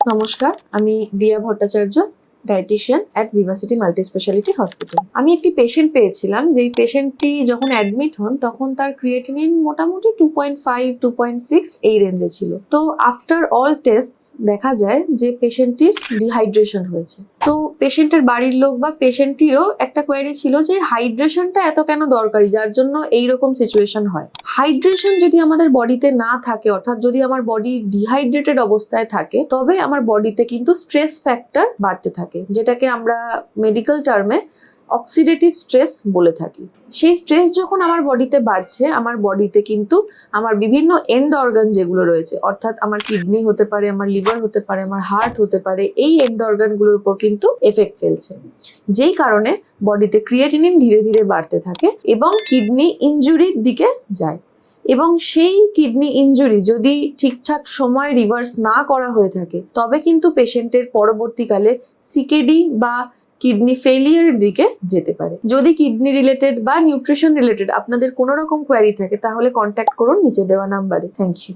নমস্কার, আমি দিয়া Bhattacharya, dietician at Vivacity multi speciality hospital. আমি একটি পেশেন্ট পেয়েছিলাম, যেই পেশেন্টটি যখন অ্যাডমিট হন তখন তার ক্রিয়েটিনিন মোটামুটি 2.5 2.6 এই রেঞ্জে ছিল। তো আফটার অল টেস্ট দেখা যায় যে পেশেন্টটির ডিহাইড্রেশন হয়েছে। তো পেশেন্টের বাড়ির লোক বা পেশেন্টটিরও একটা কোয়েরি ছিল যে হাইড্রেশনটা এত কেন দরকারি, যার জন্য এইরকম সিচুয়েশন হয়। হাইড্রেশন যদি আমাদের বডিতে না থাকে, অর্থাৎ যদি আমার বডি ডিহাইড্রেটেড অবস্থায় থাকে, তবে আমার বডিতে কিন্তু স্ট্রেস ফ্যাক্টর বাড়তে থাকে, যেটাকে আমরা মেডিকেল টার্মে অক্সিডেটিভ স্ট্রেস বলে থাকি। সেই স্ট্রেস যখন আমার বডিতে বাড়ছে, আমার বডিতে কিন্তু আমার বিভিন্ন এন্ড অর্গান যেগুলো রয়েছে, অর্থাৎ আমার কিডনি হতে পারে, আমার লিভার হতে পারে, আমার হার্ট হতে পারে, এই এন্ড অর্গানগুলোর উপর কিন্তু এফেক্ট ফেলছে, যেই কারণে বডিতে ক্রিয়েটিনিন ধীরে ধীরে বাড়তে থাকে এবং কিডনি ইনজুরির দিকে যায়। এবং সেই কিডনি ইনজুরি যদি ঠিকঠাক সময় রিভার্স না করা হয়ে থাকে, তবে কিন্তু পেশেন্টের পরবর্তীকালে সিকেডি বা কিডনি ফেলিয়ারের দিকে যেতে পারে। যদি কিডনি রিলেটেড বা নিউট্রিশন রিলেটেড আপনাদের কোনো রকম কোয়ারি থাকে, তাহলে কন্ট্যাক্ট করুন নিচে দেওয়া নাম্বারে। Thank you.